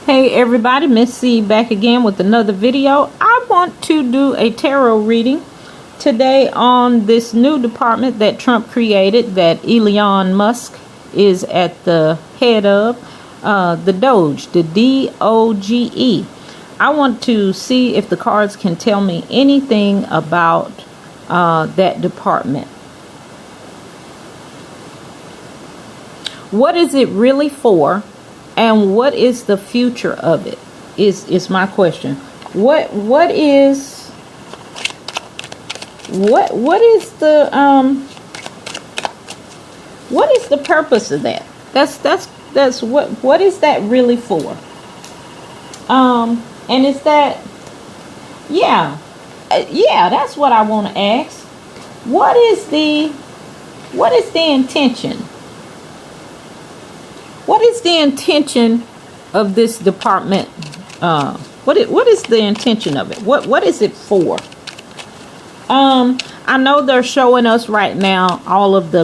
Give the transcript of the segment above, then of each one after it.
Hey everybody, Miss C back again with another video. I want to do a tarot reading today on this new department that Trump created, that Elon Musk is at the head of, the DOGE, the DOGE. I want to see if the cards can tell me anything about that department. What is it really for? And what is the future of it? Is my question. What is the purpose of that? That's what is that really for? And is that that's what I want to ask. What is the intention? What is the intention of this department? What is the intention of it? What is it for? I know they're showing us right now all of the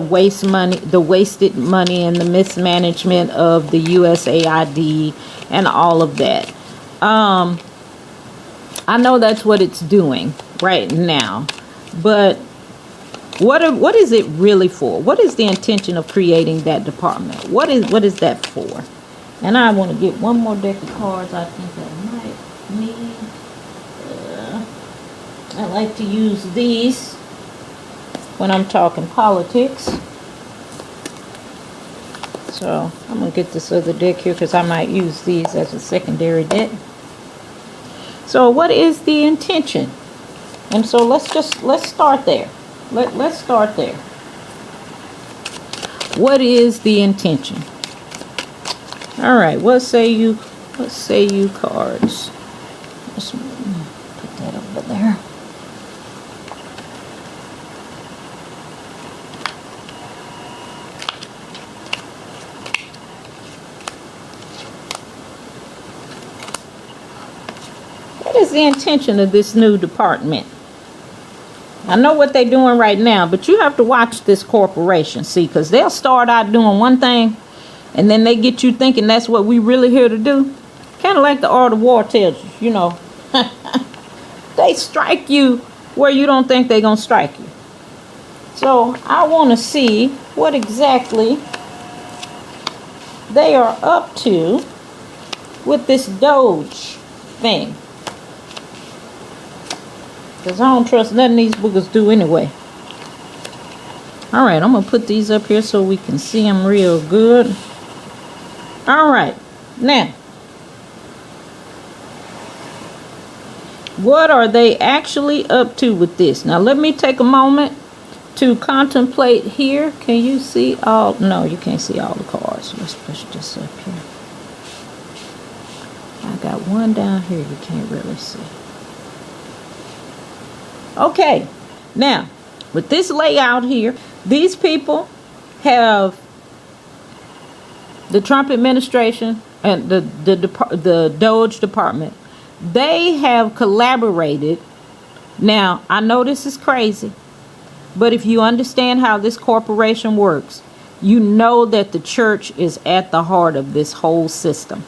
wasted money and the mismanagement of the USAID and all of that. I know that's what it's doing right now, but what is it really for? What is the intention of creating that department? What is that for? And I want to get one more deck of cards. I think I might need. I like to use these when I'm talking politics. So I'm going to get this other deck here because I might use these as a secondary deck. So what is the intention? And so let's start there. Let's start there. What is the intention? All right. What say you cards? Let's put that over there. What is the intention of this new department? I know what they're doing right now, but you have to watch this corporation, see, because they'll start out doing one thing, and then they get you thinking that's what we really here to do. Kind of like the art of war tells you, you know. They strike you where you don't think they're going to strike you. So I want to see what exactly they are up to with this DOGE thing. Because I don't trust nothing these boogers do anyway. Alright, I'm going to put these up here so we can see them real good. Alright, now. What are they actually up to with this? Now let me take a moment to contemplate here. Can you see all? No, you can't see all the cards. Let's push this up here. I got one down here you can't really see. Okay, now with this layout here, these people have the Trump administration and the DOGE department. They have collaborated. Now, I know this is crazy, but if you understand how this corporation works, you know that the church is at the heart of this whole system.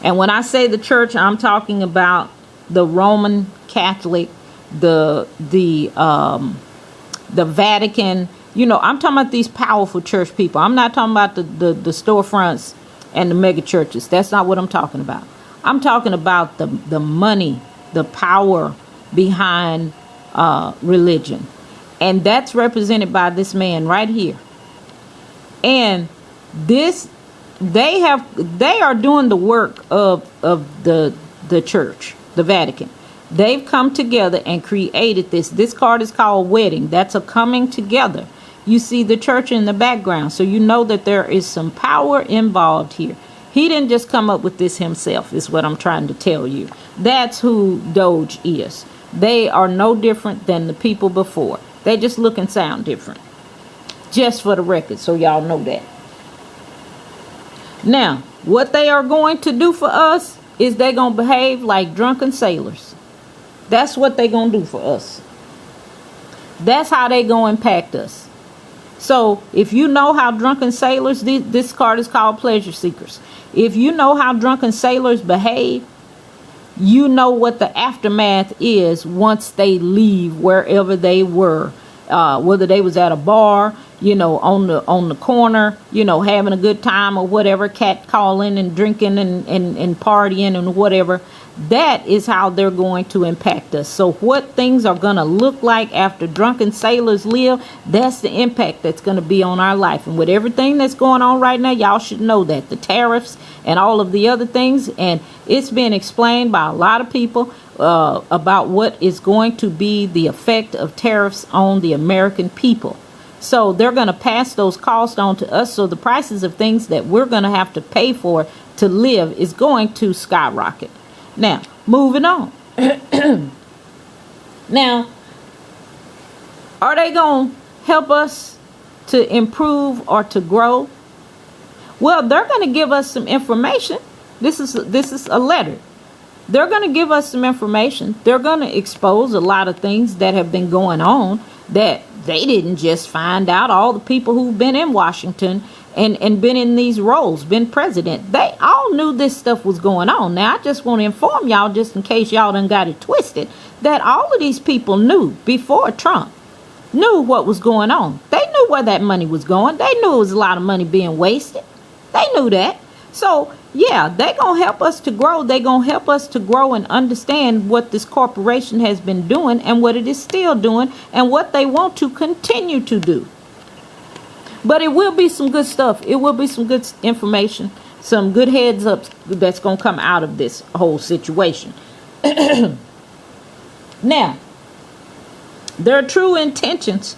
And when I say the church, I'm talking about the Roman Catholic, the Vatican. You know, I'm talking about these powerful church people. I'm not talking about the storefronts and the mega churches. That's not what I'm talking about. I'm talking about the money, the power behind religion. And that's represented by this man right here. And they are doing the work of the church, the Vatican. They've come together and created this. This card is called Wedding. That's a coming together. You see the church in the background, so you know that there is some power involved here. He didn't just come up with this himself, is what I'm trying to tell you. That's who DOGE is. They are no different than the people before. They just look and sound different. Just for the record, so y'all know that. Now, what they are going to do for us is they're going to behave like drunken sailors. That's what they're going to do for us. That's how they going to impact us. So if you know how drunken sailors, this card is called pleasure seekers. If you know how drunken sailors behave, you know what the aftermath is once they leave wherever they were, whether they was at a bar, on the corner, having a good time or whatever, cat calling and drinking and partying and whatever. That is how they're going to impact us. So what things are going to look like after drunken sailors leave, that's the impact that's going to be on our life. And with everything that's going on right now, y'all should know that the tariffs and all of the other things, and it's been explained by a lot of people about what is going to be the effect of tariffs on the American people. So they're going to pass those costs on to us. So the prices of things that we're going to have to pay for to live is going to skyrocket. Now, moving on. Now, are they going to help us to improve or to grow? Well, they're going to give us some information. This is a letter. They're going to give us some information. They're going to expose a lot of things that have been going on that they didn't just find out. All the people who've been in Washington and been in these roles, been president, they all knew this stuff was going on. Now, I just want to inform y'all, just in case y'all done got it twisted, that all of these people knew before Trump, knew what was going on. They knew where that money was going. They knew it was a lot of money being wasted. They knew that. So, yeah, they're going to help us to grow. They're going to help us to grow and understand what this corporation has been doing and what it is still doing and what they want to continue to do. But it will be some good stuff. It will be some good information, some good heads up that's going to come out of this whole situation. Now, their true intentions,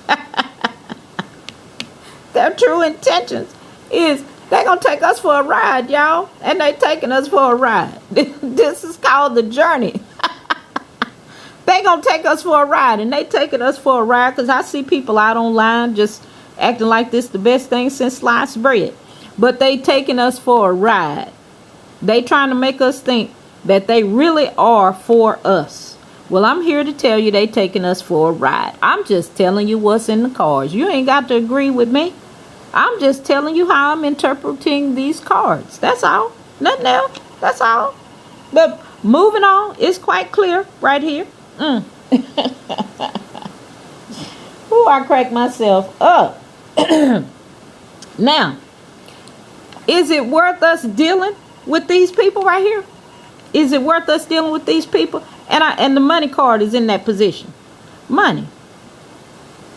is they're going to take us for a ride, y'all. And they taking us for a ride. This is called the journey. They going to take us for a ride. And they taking us for a ride because I see people out online just acting like this the best thing since sliced bread. But they taking us for a ride. They trying to make us think that they really are for us. Well, I'm here to tell you they taking us for a ride. I'm just telling you what's in the cards. You ain't got to agree with me. I'm just telling you how I'm interpreting these cards. That's all. Nothing else. That's all. But moving on, it's quite clear right here. Ooh, I cracked myself up. Now, is it worth us dealing with these people right here? Is it worth us dealing with these people? And the money card is in that position. Money.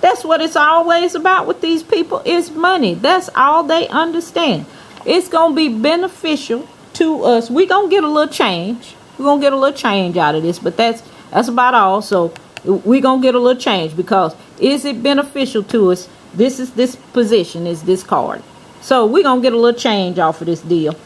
That's what it's always about with these people, is money. That's all they understand. It's going to be beneficial to us. We're going to get a little change. We're going to get a little change out of this, but that's about all. So we're going to get a little change because is it beneficial to us? This position is this card. So we're going to get a little change off of this deal.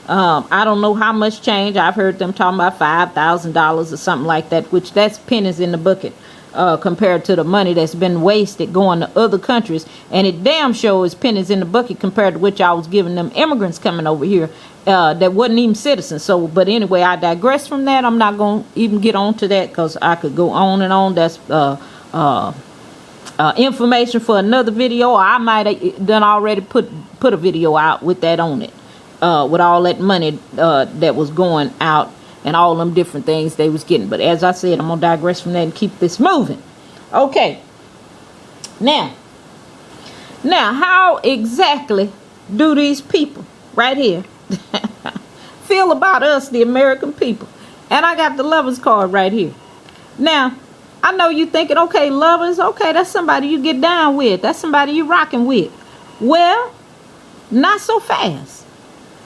I don't know how much change. I've heard them talking about $5,000 or something like that, which that's pennies in the bucket. Compared to the money that's been wasted going to other countries. And it damn sure is pennies in the bucket compared to which I was giving them immigrants coming over here that wasn't even citizens. So, but anyway, I digress from that. I'm not going to even get on to that because I could go on and on. That's information for another video. Or I might have done already put a video out with that on it. With all that money that was going out. And all them different things they was getting. But as I said, I'm going to digress from that and keep this moving. Okay. Now, how exactly do these people right here feel about us, the American people? And I got the lovers card right here. Now, I know you thinking, okay, lovers, okay, that's somebody you get down with. That's somebody you rocking with. Well, not so fast.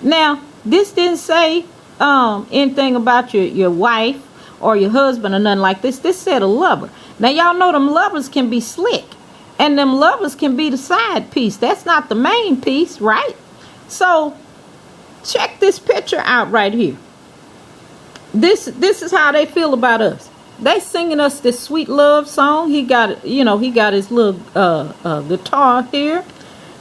Now, this didn't say anything about your wife or your husband or nothing like this. This said a lover. Now y'all know them lovers can be slick and them lovers can be the side piece. That's not the main piece, right? So check this picture out right here. This is how they feel about us. They singing us this sweet love song. He got his little guitar here.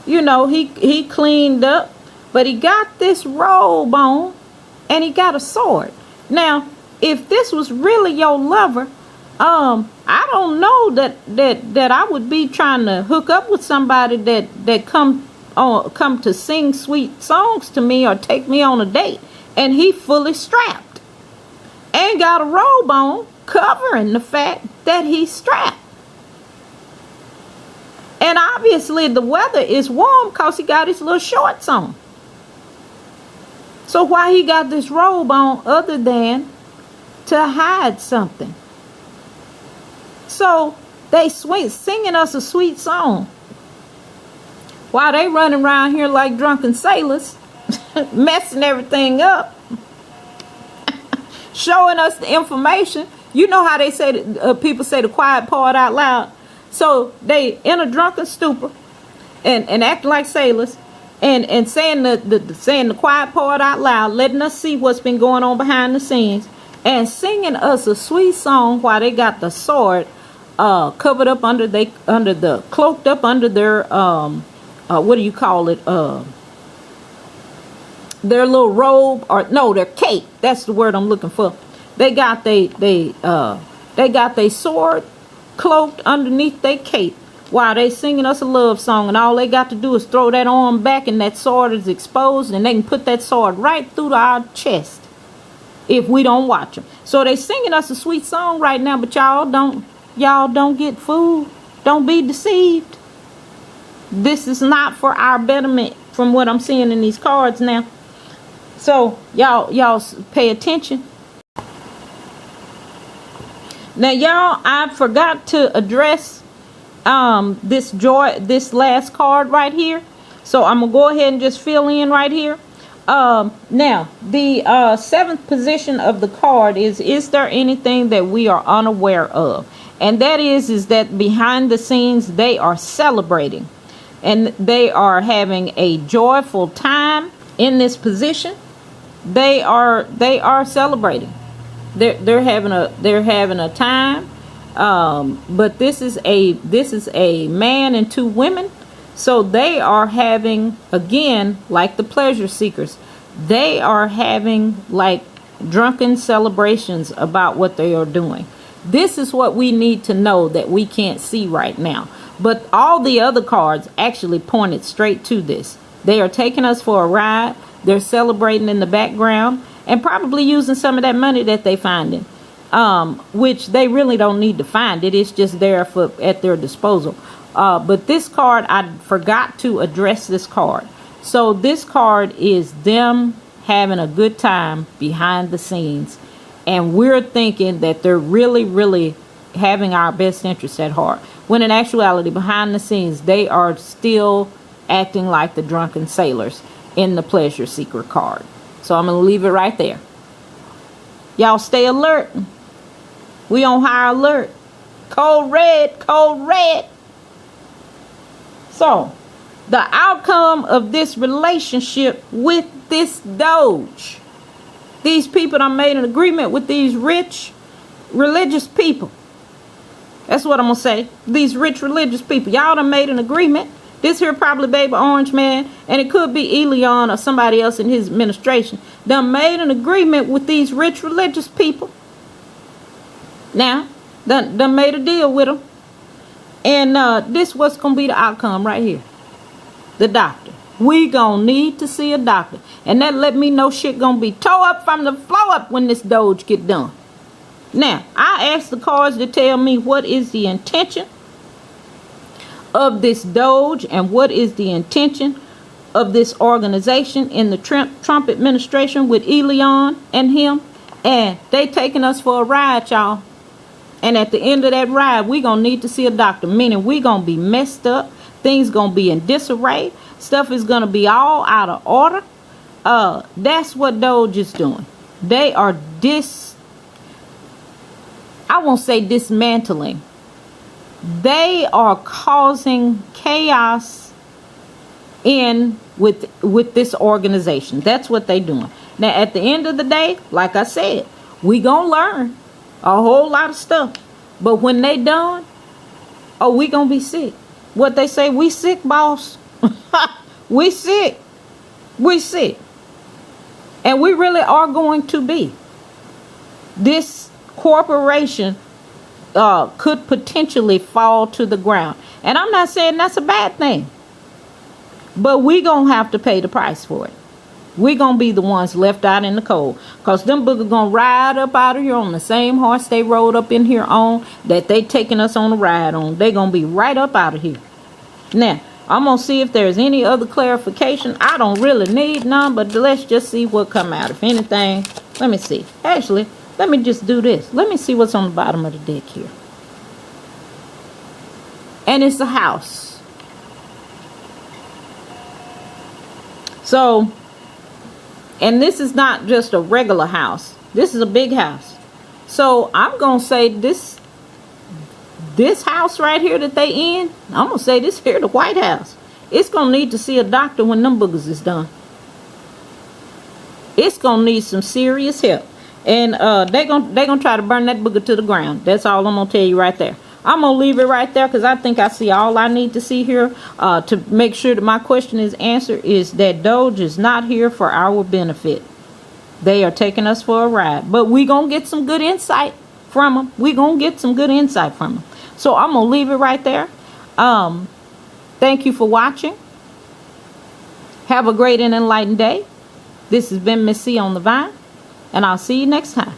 He cleaned up, but he got this robe on. And he got a sword. Now, if this was really your lover, I don't know that I would be trying to hook up with somebody that come to sing sweet songs to me or take me on a date, and he fully strapped and got a robe on covering the fact that he's strapped. And obviously the weather is warm because he got his little shorts on. So why he got this robe on other than to hide something? So they singing us a sweet song while they running around here like drunken sailors, messing everything up, showing us the information. You know how they say people say the quiet part out loud. So they in a drunken stupor and acting like sailors and saying the quiet part out loud, letting us see what's been going on behind the scenes, and singing us a sweet song while they got the sword covered up cloaked up under their what do you call it, their little robe, or no, their cape. That's the word I'm looking for. They got they got their sword cloaked underneath their cape while they singing us a love song, and all they got to do is throw that arm back and that sword is exposed, and they can put that sword right through our chest if we don't watch them. So they singing us a sweet song right now, but y'all don't get fooled. Don't be deceived. This is not for our betterment from what I'm seeing in these cards now. So y'all pay attention. Now y'all, I forgot to address this last card right here. So I'm gonna go ahead and just fill in right here. Now the seventh position of the card is there anything that we are unaware of? And that is that behind the scenes they are celebrating and they are having a joyful time in this position. They are celebrating. They're having a time. But this is a man and two women. So they are having, again, like the pleasure seekers, they are having like drunken celebrations about what they are doing. This is what we need to know that we can't see right now. But all the other cards actually pointed straight to this. They are taking us for a ride. They're celebrating in the background and probably using some of that money that they finding, which they really don't need to find. It is just there at their disposal. But this card, I forgot to address this card. So this card is them having a good time behind the scenes. And we're thinking that they're really, really having our best interests at heart. When in actuality, behind the scenes, they are still acting like the drunken sailors in the pleasure seeker card. So I'm going to leave it right there. Y'all stay alert. We on high alert. Code red, code red. So the outcome of this relationship with this DOGE. These people done made an agreement with these rich religious people. That's what I'm going to say. These rich religious people. Y'all done made an agreement. This here probably Baby Orange Man, and it could be Elion or somebody else in his administration, done made an agreement with these rich religious people. Now, done made a deal with them. And this what's going to be the outcome right here. The doctor. We going to need to see a doctor. And that let me know shit going to be tore up from the floor up when this DOGE get done. Now, I asked the cards to tell me what is the intention of this DOGE and what is the intention of this organization in the Trump administration with Elion and him. And they taking us for a ride, y'all. And at the end of that ride, we going to need to see a doctor. Meaning we going to be messed up. Things going to be in disarray. Stuff is going to be all out of order. That's what DOGE is doing. They are I won't say dismantling. They are causing chaos with this organization. That's what they're doing. Now, at the end of the day, like I said, we gonna learn a whole lot of stuff. But when they done, we gonna be sick. What they say, we sick, boss. We sick. We sick. And we really are going to be. This corporation could potentially fall to the ground. And I'm not saying that's a bad thing, but we gonna have to pay the price for it. We gonna be the ones left out in the cold, cause them boogers gonna ride up out of here on the same horse they rode up in here on, that they taking us on a ride on. They gonna be right up out of here. Now, I'm gonna see if there's any other clarification. I don't really need none, but let's just see what come out. If anything, let me see. Actually, let me just do this. Let me see what's on the bottom of the deck here. And it's a house. So, and this is not just a regular house. This is a big house. So I'm gonna say this house right here that they in, I'm gonna say this here, the White House. It's gonna need to see a doctor when them boogers is done. It's gonna need some serious help. And they gonna try to burn that booger to the ground. That's all I'm gonna tell you right there. I'm gonna leave it right there, because I think I see all I need to see here to make sure that my question is answered. Is that DOGE is not here for our benefit. They are taking us for a ride, but we gonna get some good insight from them. We gonna get some good insight from them. So I'm gonna leave it right there. Thank you for watching. Have a great and enlightened day. This has been Miss C on the Vine, and I'll see you next time.